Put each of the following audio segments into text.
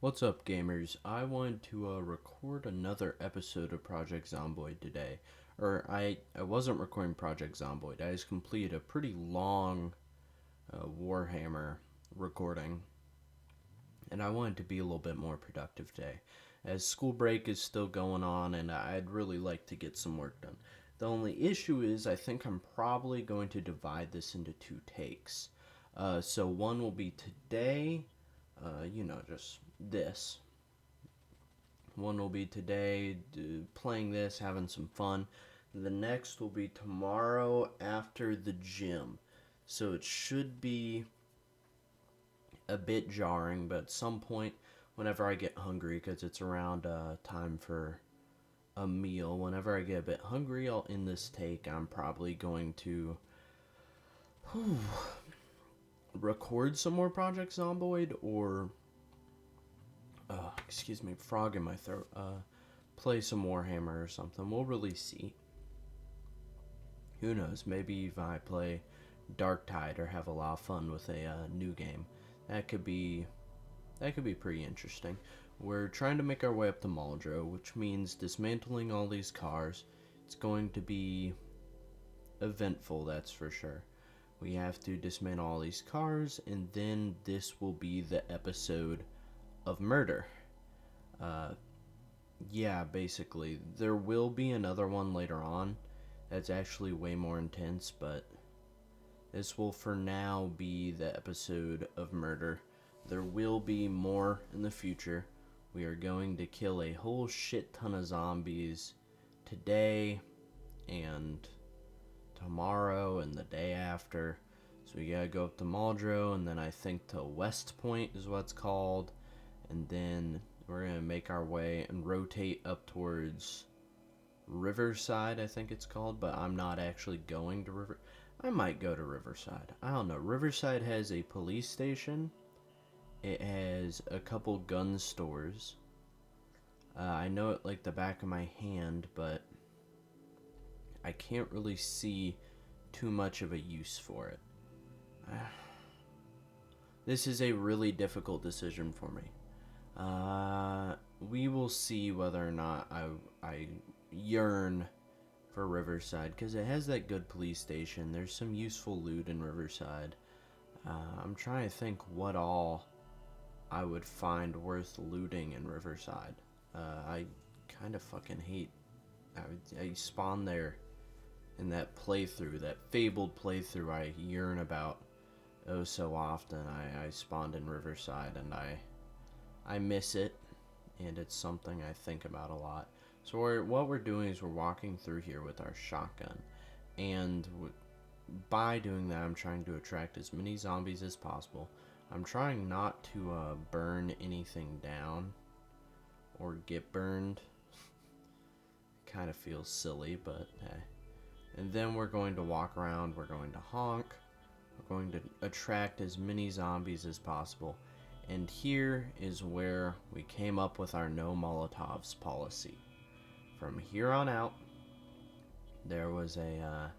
What's up, gamers? I wanted to record another episode of Project Zomboid today. I wasn't recording Project Zomboid. I just completed a pretty long Warhammer recording, and I wanted to be a little bit more productive today. As school break is still going on, and I'd really like to get some work done. The only issue is I think I'm probably going to divide this into two takes. So one will be today, just this. One will be today, playing this, having some fun. The next will be tomorrow after the gym. So it should be a bit jarring, but at some point, whenever I get hungry, because it's around time for a meal, whenever I get a bit hungry, I'll end this take. I'm probably going to record some more Project Zomboid or excuse me, frog in my throat. Play some Warhammer or something. We'll really see. Who knows? Maybe if I play Dark Tide or have a lot of fun with a new game, that could be pretty interesting. We're trying to make our way up to Muldraugh, which means dismantling all these cars. It's going to be eventful, that's for sure. We have to dismantle all these cars, and then this will be the episode of murder. Yeah, basically. There will be another one later on that's actually way more intense, but this will for now be the episode of murder. There will be more in the future. We are going to kill a whole shit ton of zombies today and tomorrow and the day after. So we gotta go up to Muldraugh, and then I think to West Point is what it's called, and then we're gonna make our way and rotate up towards Riverside, I think it's called, but I'm not actually going to River. I might go to Riverside. I don't know. Riverside has a police station. It has a couple gun stores. I know it like the back of my hand, but I can't really see too much of a use for it. This is a really difficult decision for me. We will see whether or not I yearn for Riverside, because it has that good police station. There's some useful loot in Riverside. I'm trying to think what all I would find worth looting in Riverside. I kind of fucking hate. I spawned there in that playthrough, that fabled playthrough I yearn about oh so often. I spawned in Riverside, and I miss it, and it's something I think about a lot. So what we're doing is we're walking through here with our shotgun, and by doing that, I'm trying to attract as many zombies as possible. I'm trying not to burn anything down or get burned. Kind of feels silly, but hey. And then we're going to walk around, we're going to honk, we're going to attract as many zombies as possible. And here is where we came up with our no Molotovs policy. From here on out, there was a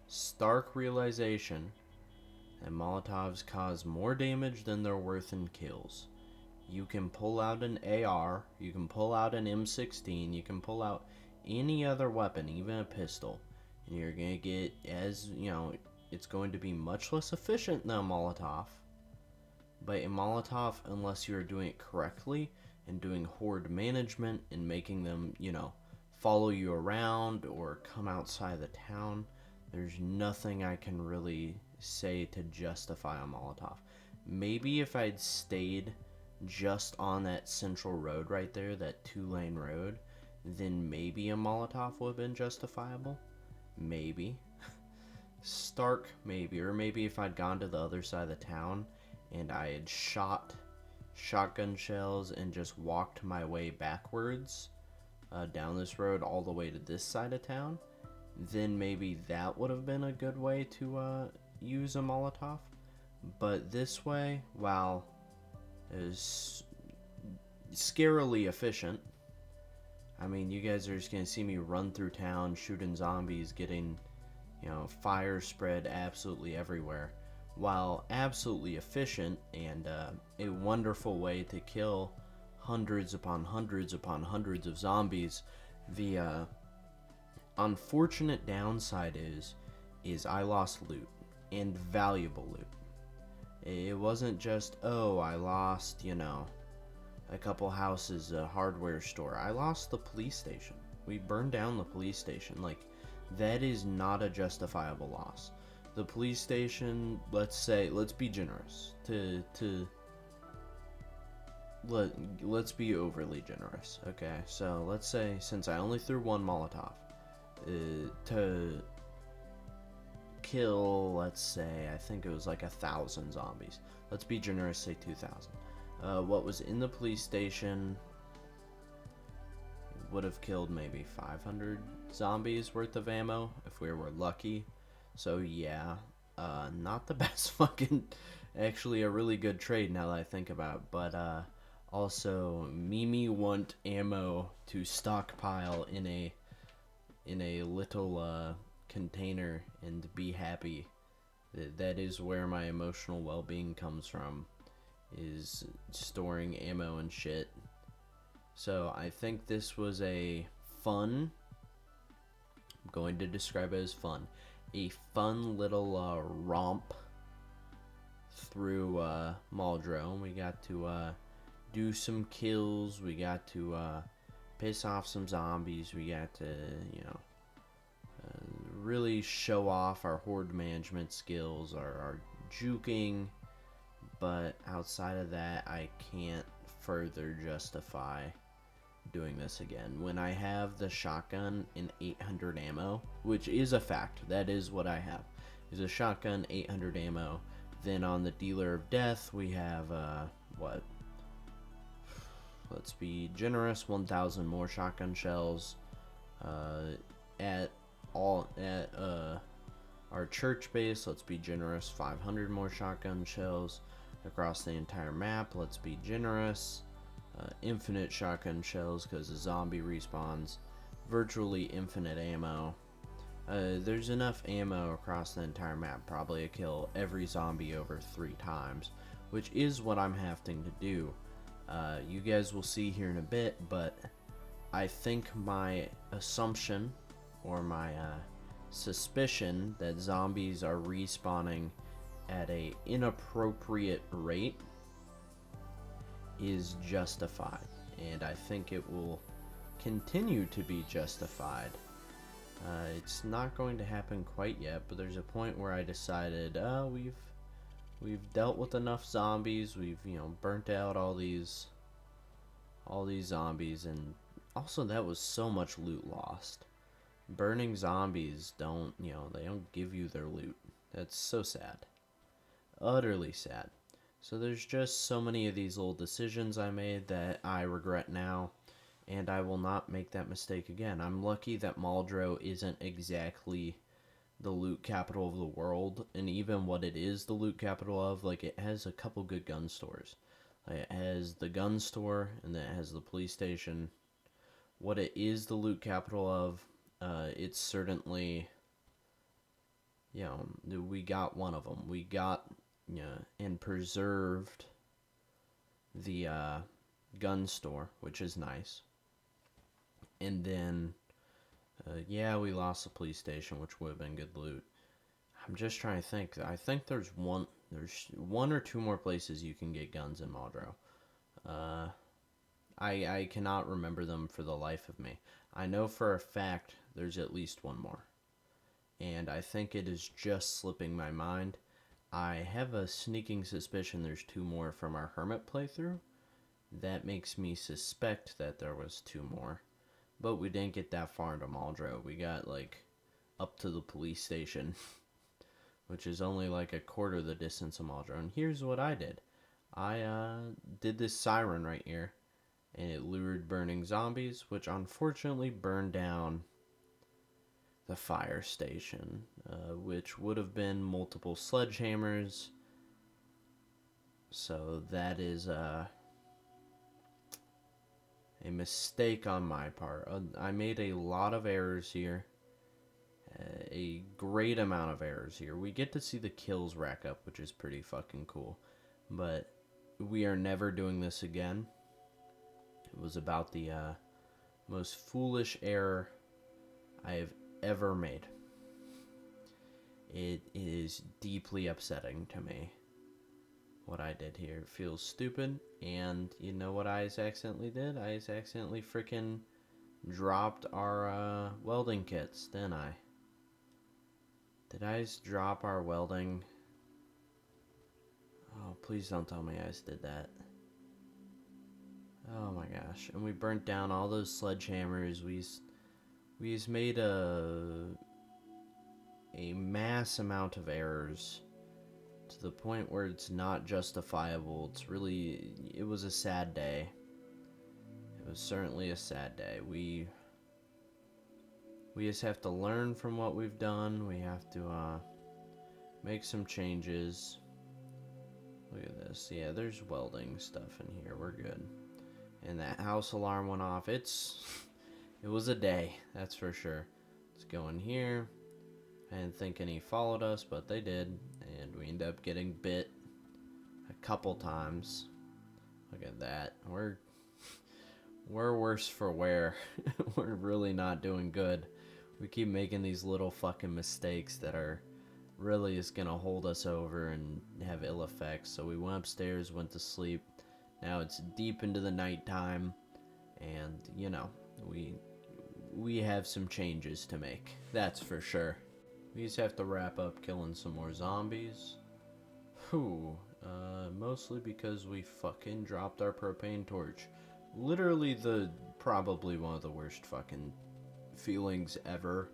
stark realization that Molotovs cause more damage than they're worth in kills. You can pull out an AR, you can pull out an M16, you can pull out any other weapon, even a pistol, and you're going to get, as you know, it's going to be much less efficient than a Molotov. But a Molotov, unless you're doing it correctly and doing horde management and making them, follow you around or come outside the town, there's nothing I can really say to justify a Molotov. Maybe if I'd stayed just on that central road right there, that 2-lane road, then maybe a Molotov would have been justifiable. Maybe. Stark, maybe. Or maybe if I'd gone to the other side of the town and I had shot shotgun shells and just walked my way backwards down this road all the way to this side of town, then maybe that would have been a good way to use a Molotov. But this way, while it is scarily efficient, I mean, you guys are just gonna see me run through town shooting zombies, getting, fire spread absolutely everywhere. While absolutely efficient and a wonderful way to kill hundreds upon hundreds upon hundreds of zombies. The unfortunate downside is I lost loot, and valuable loot. It wasn't just, oh, I lost, a couple houses, a hardware store. I lost the police station. We burned down the police station. Like, that is not a justifiable loss. The police station, let's be generous. Let's be overly generous, okay? So, let's say, since I only threw one Molotov, to kill, let's say, I think it was like 1,000 zombies. Let's be generous, say 2,000. What was in the police station would have killed maybe 500 zombies worth of ammo if we were lucky. So yeah, not the best fucking, actually a really good trade now that I think about it. But also Mimi want ammo to stockpile in a little container and be happy. That is where my emotional well-being comes from, is storing ammo and shit. So I think this was a fun, I'm going to describe it as fun, a fun little romp through Muldraugh. We got to do some kills, we got to piss off some zombies, we got to, really show off our horde management skills, our juking. But outside of that, I can't further justify doing this again. When I have the shotgun in 800 ammo, which is a fact, that is what I have, is a shotgun, 800 ammo. Then on the Dealer of Death, we have, what? Let's be generous, 1,000 more shotgun shells. At our church base, let's be generous, 500 more shotgun shells. Across the entire map, let's be generous, infinite shotgun shells because the zombie respawns, virtually infinite ammo. There's enough ammo across the entire map probably to kill every zombie over 3 times, which is what I'm having to do. You guys will see here in a bit, but I think my assumption or my suspicion that zombies are respawning at a inappropriate rate is justified, and I think it will continue to be justified. It's not going to happen quite yet, but there's a point where I decided, we've dealt with enough zombies, we've burnt out all these zombies, and also that was so much loot lost. Burning zombies don't, they don't give you their loot. That's so sad. Utterly sad. So there's just so many of these little decisions I made that I regret now, and I will not make that mistake again. I'm lucky that Muldraugh isn't exactly the loot capital of the world, and even what it is the loot capital of, like, it has a couple good gun stores. Like, it has the gun store, and then it has the police station. What it is the loot capital of, it's certainly, we got one of them. We got, and preserved the gun store, which is nice. And then, we lost the police station, which would have been good loot. I'm just trying to think. I think there's one or two more places you can get guns in Muldraugh. I cannot remember them for the life of me. I know for a fact there's at least one more, and I think it is just slipping my mind. I have a sneaking suspicion there's 2 more from our Hermit playthrough. That makes me suspect that there was 2 more. But we didn't get that far into Muldraugh. We got, like, up to the police station, which is only, like, a quarter the distance of Muldraugh. And here's what I did. I did this siren right here, and it lured burning zombies, which unfortunately burned down the fire station, which would have been multiple sledgehammers. So that is a mistake on my part. I made a lot of errors here, a great amount of errors here. We get to see the kills rack up, which is pretty fucking cool, but we are never doing this again. It was about the most foolish error I have ever made. It is deeply upsetting to me what I did here. It feels stupid, and you know what I accidentally did? I accidentally freaking dropped our welding kits, didn't I? Did I just drop our welding? Oh, please don't tell me I just did that. Oh my gosh. And we burnt down all those sledgehammers. We just made a mass amount of errors to the point where it's not justifiable. It was a sad day. It was certainly a sad day. We just have to learn from what we've done. We have to make some changes. Look at this. Yeah, there's welding stuff in here. We're good. And that house alarm went off. It was a day, that's for sure. Let's go in here. I didn't think any followed us, but they did. And we ended up getting bit a couple times. Look at that. We're worse for wear. We're really not doing good. We keep making these little fucking mistakes that are really just gonna hold us over and have ill effects. So we went upstairs, went to sleep. Now it's deep into the nighttime, and you know, we have some changes to make. That's for sure. We just have to wrap up killing some more zombies. Whew. Mostly because we fucking dropped our propane torch. Literally probably one of the worst fucking feelings ever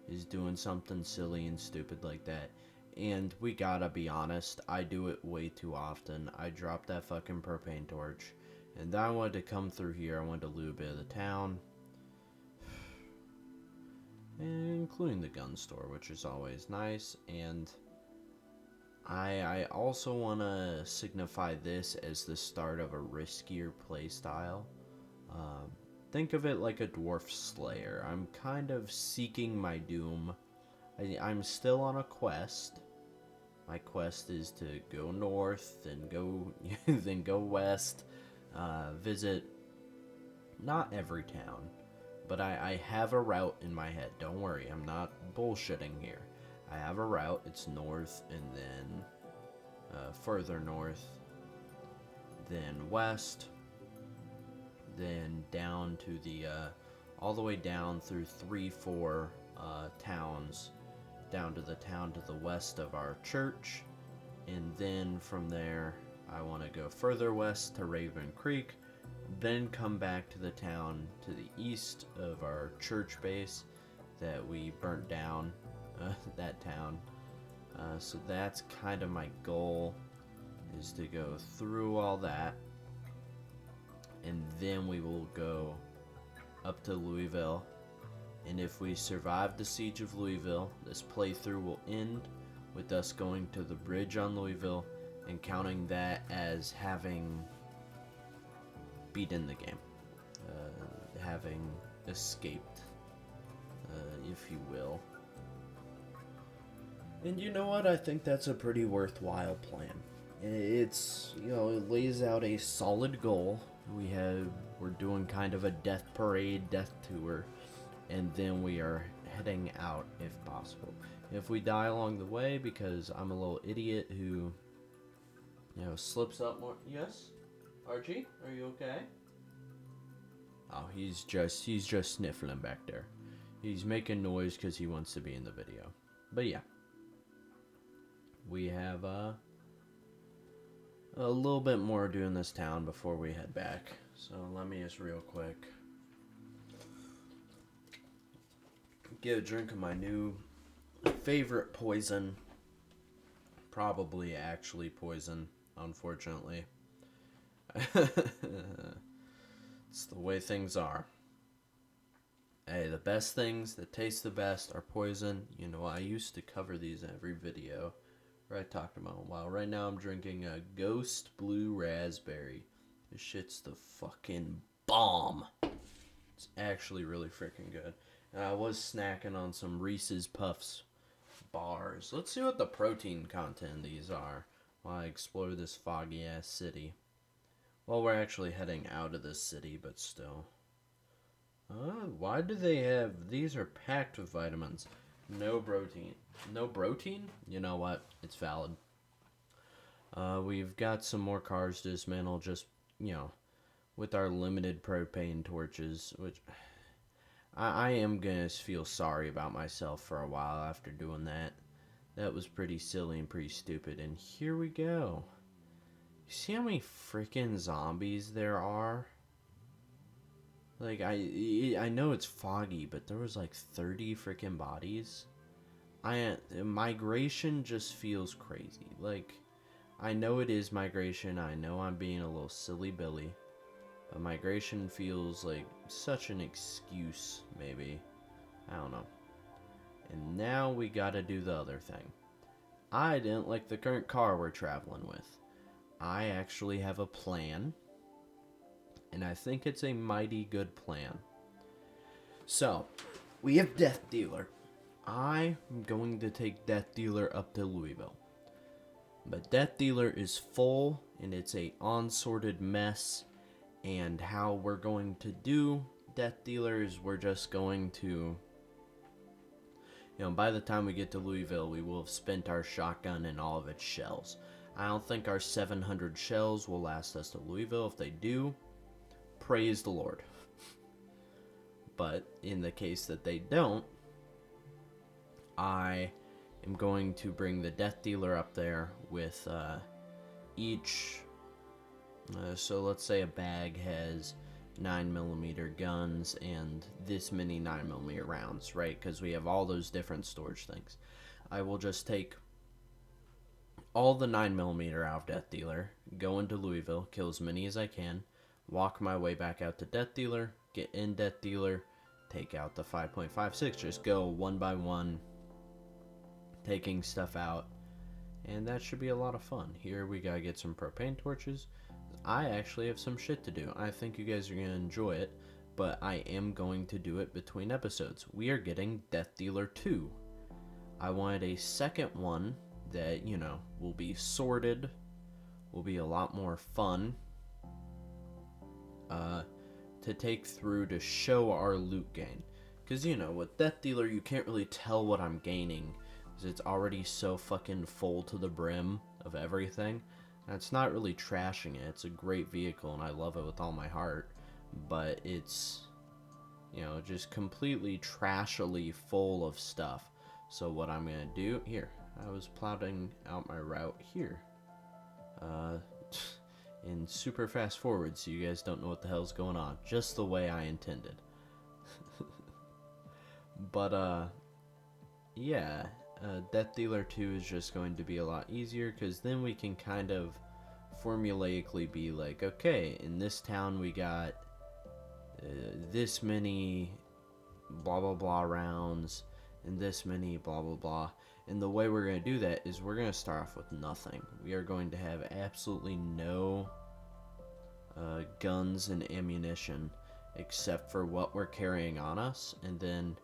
is doing something silly and stupid like that. And we gotta be honest, I do it way too often. I dropped that fucking propane torch, and then I wanted to come through here. I wanted to loot a bit of the town, including the gun store, which is always nice. And I also want to signify this as the start of a riskier playstyle. Think of it like a dwarf slayer. I'm kind of seeking my doom. I'm still on a quest. My quest is to go north, then go west, visit not every town, but I have a route in my head. Don't worry, I'm not bullshitting here. I have a route. It's north, and then further north, then west, then down to the all the way down through 3-4 towns, down to the town to the west of our church, and then from there I want to go further west to Raven Creek, then come back to the town to the east of our church base that we burnt down, that town. So that's kind of my goal, is to go through all that, and then we will go up to Louisville. And if we survive the siege of Louisville, this playthrough will end with us going to the bridge on Louisville and counting that as having beaten the game, having escaped, if you will. And you know what? I think that's a pretty worthwhile plan. It's, you know, it lays out a solid goal. We're doing kind of a death parade, death tour, and then we are heading out if possible. If we die along the way because I'm a little idiot who, you know, slips up more. Yes? Archie, are you okay? Oh, he's just sniffling back there. He's making noise because he wants to be in the video. But yeah, we have a little bit more to do in this town before we head back. So let me just real quick get a drink of my new favorite poison. Probably actually poison, unfortunately. It's the way things are. Hey, the best things that taste the best are poison. You know, I used to cover these in every video where I talked about them. Well, right now I'm drinking a Ghost Blue Raspberry. This shit's the fucking bomb. It's actually really freaking good. And I was snacking on some Reese's Puffs bars. Let's see what the protein content of these are while I explore this foggy ass city. Well, we're actually heading out of this city, but still. Why do they have... These are packed with vitamins. No protein. No protein? You know what? It's valid. We've got some more cars to dismantle just, with our limited propane torches, which... I am gonna feel sorry about myself for a while after doing that. That was pretty silly and pretty stupid. And here we go. You see how many freaking zombies there are? Like, I know it's foggy, but there was like 30 freaking bodies. Migration just feels crazy. Like, I know it is migration. I know I'm being a little silly Billy. But migration feels like such an excuse, maybe. I don't know. And now we gotta do the other thing. I didn't like the current car we're traveling with. I actually have a plan. And I think it's a mighty good plan. So, we have Death Dealer. I'm going to take Death Dealer up to Louisville. But Death Dealer is full, and it's a unsorted mess. And how we're going to do Death Dealer is we're just going to... by the time we get to Louisville, we will have spent our shotgun and all of its shells. I don't think our 700 shells will last us to Louisville. If they do, praise the Lord. But in the case that they don't, I am going to bring the Death Dealer up there with each... so let's say a bag has 9mm guns and this many 9mm rounds, right? Because we have all those different storage things. I will just take all the 9mm out of Death Dealer, go into Louisville, kill as many as I can, walk my way back out to Death Dealer, get in Death Dealer, take out the 5.56, just go one by one, taking stuff out, and that should be a lot of fun. Here we gotta get some propane torches. I actually have some shit to do. I think you guys are going to enjoy it, but I am going to do it between episodes. We are getting Death Dealer 2. I wanted a second one that, will be sorted, will be a lot more fun to take through to show our loot gain. Because, with Death Dealer, you can't really tell what I'm gaining, because it's already so fucking full to the brim of everything. It's not really trashing it. It's a great vehicle, and I love it with all my heart. But it's, just completely trashily full of stuff. So what I'm going to do... Here, I was plotting out my route here. In super fast forward, so you guys don't know what the hell's going on. Just the way I intended. But, yeah... Death Dealer 2 is just going to be a lot easier, because then we can kind of formulaically be like, okay, in this town we got this many blah blah blah rounds, and this many blah blah blah. And the way we're going to do that is we're going to start off with nothing. We are going to have absolutely no guns and ammunition except for what we're carrying on us, and then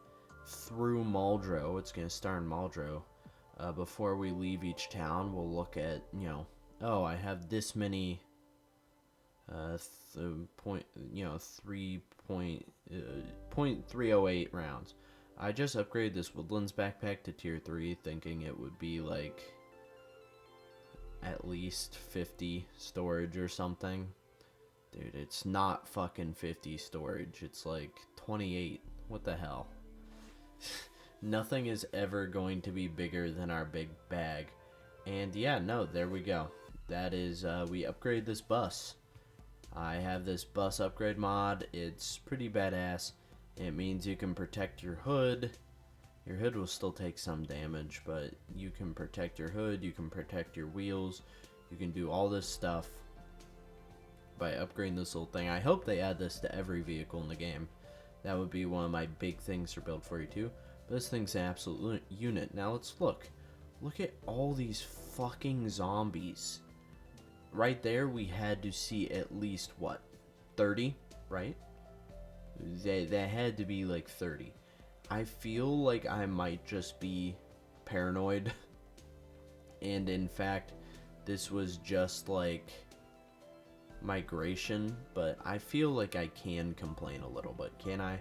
through Muldraugh, it's going to start in Muldraugh. Before we leave each town, we'll look at, oh, I have this many 3.308 rounds. I just upgraded this Woodlands backpack to tier 3, thinking it would be like at least 50 storage or something. Dude, it's not fucking 50 storage. It's like 28. What the hell? Nothing is ever going to be bigger than our big bag. And yeah, no, there we go. That is, we upgrade this bus. I have this bus upgrade mod. It's pretty badass. It means you can protect your hood. Your hood will still take some damage, but you can protect your hood, you can protect your wheels, you can do all this stuff by upgrading this little thing. I hope they add this to every vehicle in the game. That would be one of my big things for Build 42. But this thing's an absolute unit. Now let's look. Look at all these fucking zombies. Right there, we had to see at least, what, 30, right? That had to be like 30. I feel like I might just be paranoid. And in fact, this was just like migration, but I feel like I can complain a little bit, can I?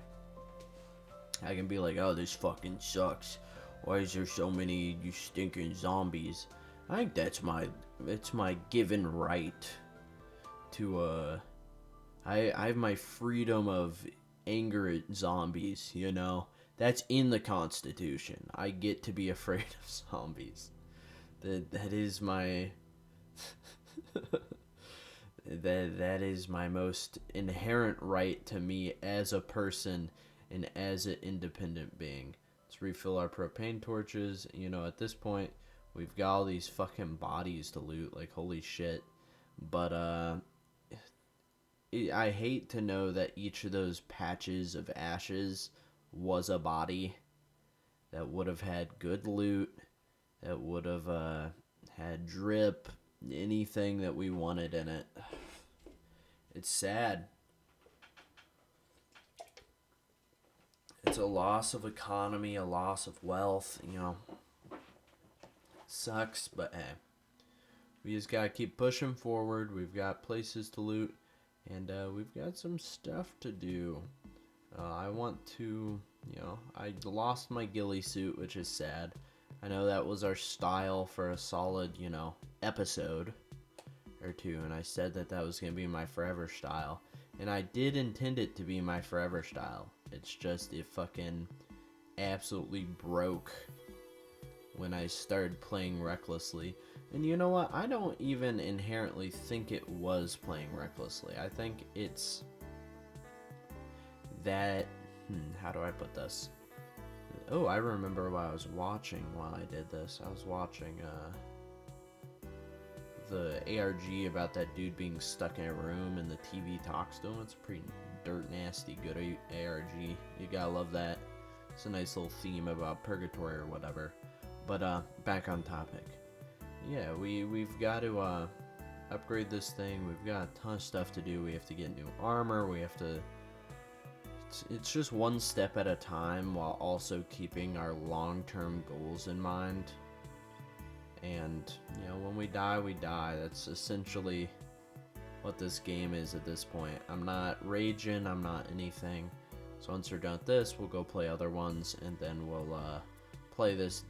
I can be like, oh, this fucking sucks. Why is there so many you stinking zombies? I think it's my given right to I have my freedom of anger at zombies, you know? That's in the Constitution. I get to be afraid of zombies. That is my that is my most inherent right to me as a person and as an independent being. Let's refill our propane torches. You know, at this point, we've got all these fucking bodies to loot. Like, holy shit. But, I hate to know that each of those patches of ashes was a body that would have had good loot, that would have had drip, anything that we wanted in it. It's sad. It's a loss of economy, a loss of wealth, you know. Sucks, but hey. We just gotta keep pushing forward. We've got places to loot, and we've got some stuff to do. I want to, you know, I lost my ghillie suit, which is sad. I know that was our style for a solid, you know, episode or two, and I said that that was going to be my forever style. And I did intend it to be my forever style. It's just, it fucking absolutely broke when I started playing recklessly. And you know what? I don't even inherently think it was playing recklessly. I think it's that... how do I put this? Oh, I remember what I was watching while I did this. I was watching the ARG about that dude being stuck in a room and the TV talks to him. It's a pretty dirt nasty good ARG. You gotta love that. It's a nice little theme about purgatory or whatever. But back on topic. Yeah, we've got to upgrade this thing. We've got a ton of stuff to do. We have to get new armor. We have to... It's just one step at a time while also keeping our long-term goals in mind. And, you know, when we die, we die. That's essentially what this game is at this point. I'm not raging. I'm not anything. So once we're done with this, we'll go play other ones, and then we'll play this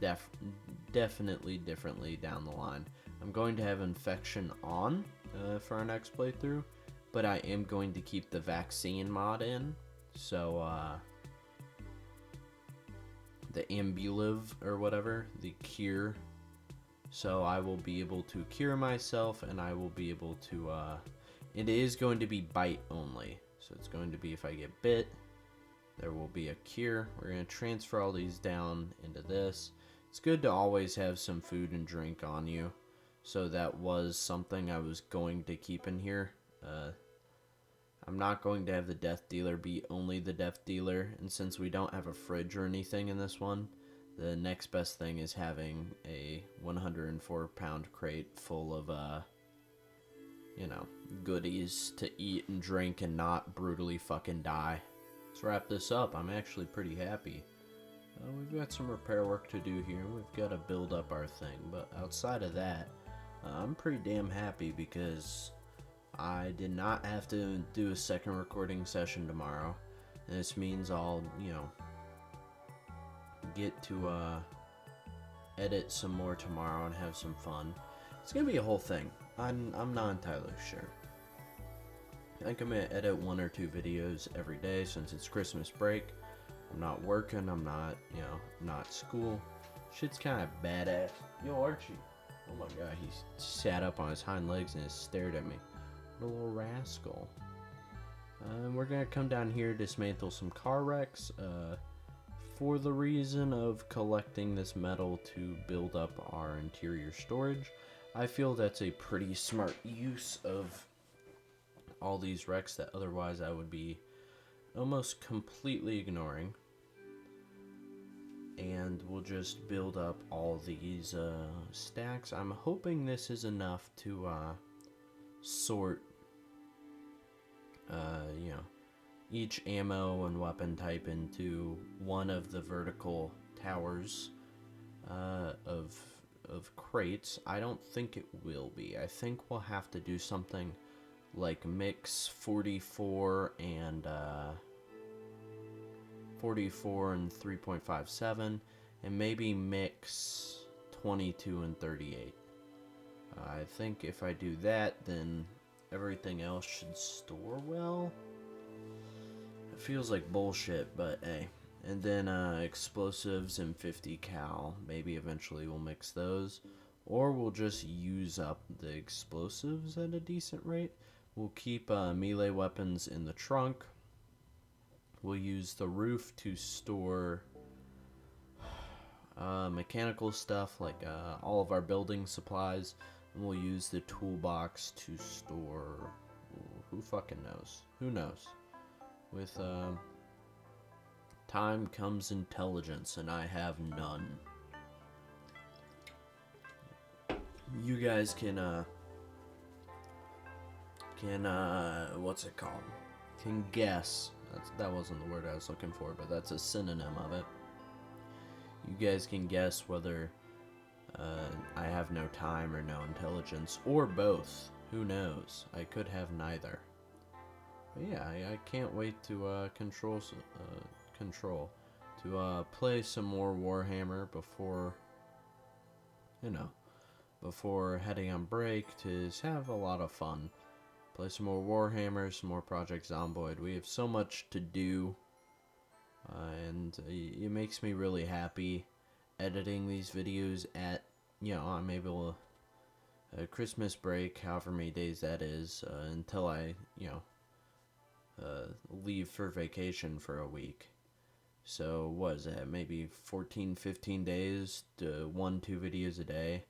definitely differently down the line. I'm going to have infection on for our next playthrough, but I am going to keep the vaccine mod in. So, the Ambulive or whatever, the cure. So I will be able to cure myself, and I will be able to, it is going to be bite only. So it's going to be if I get bit, there will be a cure. We're going to transfer all these down into this. It's good to always have some food and drink on you. So that was something I was going to keep in here. I'm not going to have the death dealer be only the death dealer, and since we don't have a fridge or anything in this one, the next best thing is having a 104-pound crate full of, you know, goodies to eat and drink and not brutally fucking die. Let's wrap this up. I'm actually pretty happy. We've got some repair work to do here. We've got to build up our thing, but outside of that, I'm pretty damn happy because I did not have to do a second recording session tomorrow. And this means I'll, you know, get to edit some more tomorrow and have some fun. It's gonna be a whole thing. I'm not entirely sure. I think I'm gonna edit 1 or 2 videos every day since it's Christmas break. I'm not working. I'm not, you know, not at school. Shit's kind of badass. Yo, Archie. Oh my god, he sat up on his hind legs and just stared at me. What a little rascal. We're gonna come down here, dismantle some car wrecks, for the reason of collecting this metal to build up our interior storage. I feel that's a pretty smart use of all these wrecks that otherwise I would be almost completely ignoring. And we'll just build up all these stacks. I'm hoping this is enough to sort, you know, each ammo and weapon type into one of the vertical towers of crates. I don't think it will be. I think we'll have to do something like mix 44 and 3.57, and maybe mix 22 and 38. I think if I do that, then everything else should store well. It feels like bullshit, but hey. And then explosives and 50 cal. Maybe eventually we'll mix those. Or we'll just use up the explosives at a decent rate. We'll keep melee weapons in the trunk. We'll use the roof to store mechanical stuff like all of our building supplies. And we'll use the toolbox to store... who fucking knows? Who knows? With time comes intelligence, and I have none. You guys can what's it called? Can guess. That wasn't the word I was looking for, but that's a synonym of it. You guys can guess whether I have no time or no intelligence, or both. Who knows? I could have neither. But yeah, I can't wait to play some more Warhammer before, before heading on break, to have a lot of fun. Play some more Warhammer, some more Project Zomboid. We have so much to do, and it makes me really happy editing these videos at, I'm able to, Christmas break, however many days that is, until I, leave for vacation for a week. So, what is that, maybe 14, 15 days to 1-2 videos a day,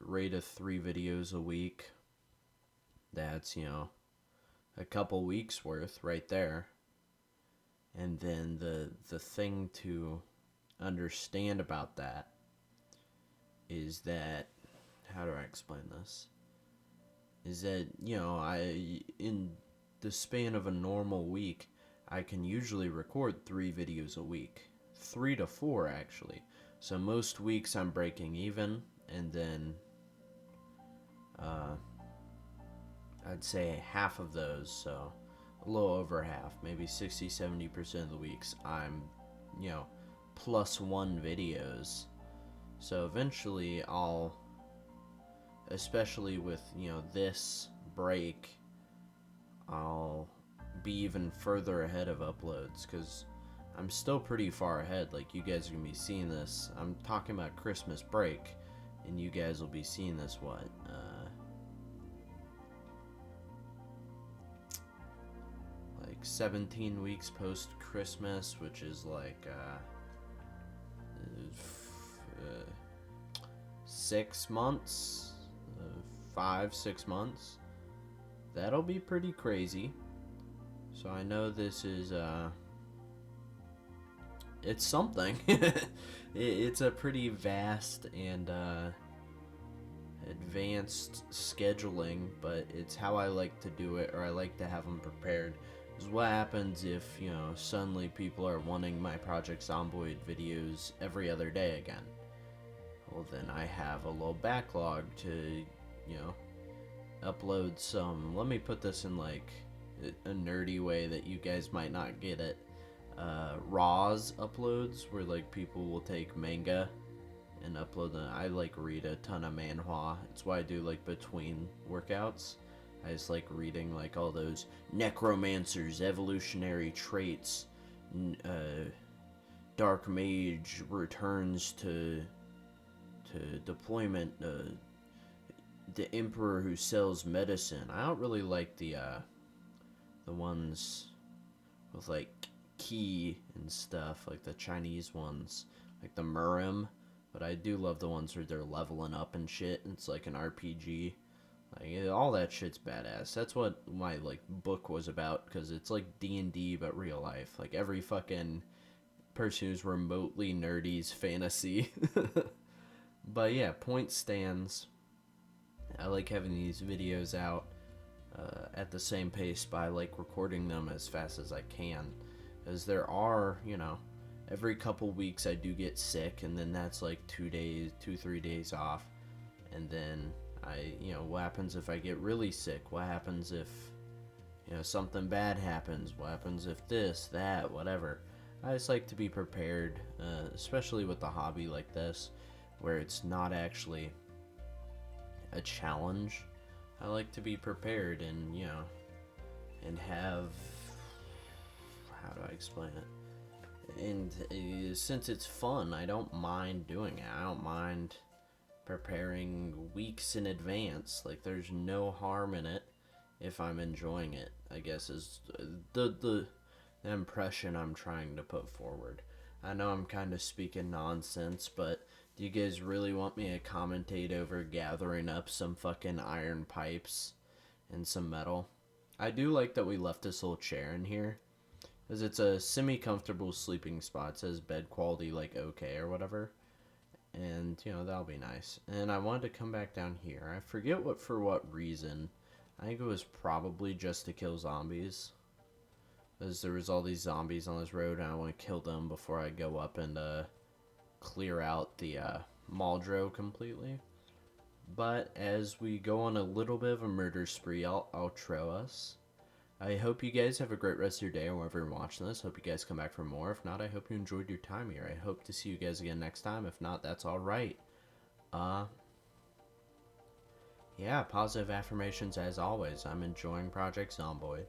rate of 3 videos a week. That's, a couple weeks worth right there. And then the thing to understand about that is that, how do I explain this? Is that, in the span of a normal week, I can usually record 3 videos a week. 3 to 4, actually. So most weeks I'm breaking even, and then, I'd say half of those, so a little over half, maybe 60-70% of the weeks, I'm, +1 videos. So eventually I'll, especially with, this break, I'll be even further ahead of uploads, because I'm still pretty far ahead. Like, you guys are going to be seeing this, I'm talking about Christmas break, and you guys will be seeing this, 17 weeks post Christmas, which is like 6 months, 5-6 months. That'll be pretty crazy. So I know this is it's something. It's a pretty vast and advanced scheduling, but it's how I like to do it, or I like to have them prepared. Is what happens if, suddenly people are wanting my Project Zomboid videos every other day again. Well, then I have a little backlog to, upload some. Let me put this in, like, a nerdy way that you guys might not get it. RAWs uploads, where, like, people will take manga and upload them. I, like, read a ton of manhwa. It's why I do, like, between workouts. I just like reading, like, all those necromancers, evolutionary traits, dark mage returns to deployment, the emperor who sells medicine. I don't really like the ones with, like, ki and stuff, like the Chinese ones, like the Murim, but I do love the ones where they're leveling up and shit, and it's like an RPG. Like, all that shit's badass. That's what my, like, book was about, because it's like D&D but real life. Like, every fucking person who's remotely nerdy's fantasy. But yeah, point stands. I like having these videos out at the same pace by, like, recording them as fast as I can. As there are, every couple weeks I do get sick, and then that's like 2-3 days off, and then What happens if I get really sick? What happens if, something bad happens? What happens if this, that, whatever? I just like to be prepared, especially with a hobby like this, where it's not actually a challenge. I like to be prepared and, and have, how do I explain it? And since it's fun, I don't mind doing it. I don't mind preparing weeks in advance. Like, there's no harm in it if I'm enjoying it, I guess, is the impression I'm trying to put forward. I know I'm kind of speaking nonsense, but do you guys really want me to commentate over gathering up some fucking iron pipes and some metal? I do like that we left this little chair in here, because it's a semi-comfortable sleeping spot. It says bed quality, like, okay or whatever. And, that'll be nice. And I wanted to come back down here. I forget for what reason. I think it was probably just to kill zombies. Because there was all these zombies on this road, and I want to kill them before I go up and clear out the Muldraugh completely. But as we go on a little bit of a murder spree, I'll outro us. I hope you guys have a great rest of your day wherever you're watching this. Hope you guys come back for more. If not, I hope you enjoyed your time here. I hope to see you guys again next time. If not, that's alright. Yeah, positive affirmations as always. I'm enjoying Project Zomboid.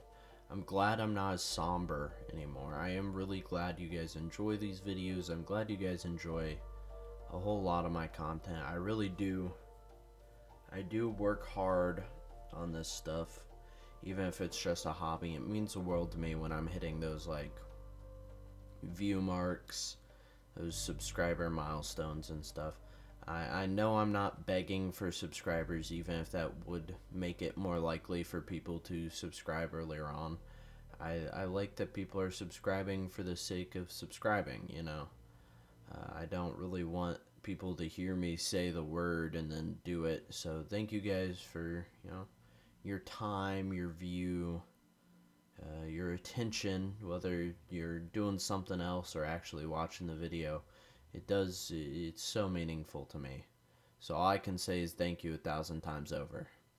I'm glad I'm not as somber anymore. I am really glad you guys enjoy these videos. I'm glad you guys enjoy a whole lot of my content. I really do. I do work hard on this stuff. Even if it's just a hobby, it means the world to me when I'm hitting those, like, view marks, those subscriber milestones and stuff. I know I'm not begging for subscribers, even if that would make it more likely for people to subscribe earlier on. I like that people are subscribing for the sake of subscribing, I don't really want people to hear me say the word and then do it. So thank you guys for, your time, your view, your attention, whether you're doing something else or actually watching the video. It's so meaningful to me. So all I can say is thank you 1,000 times over.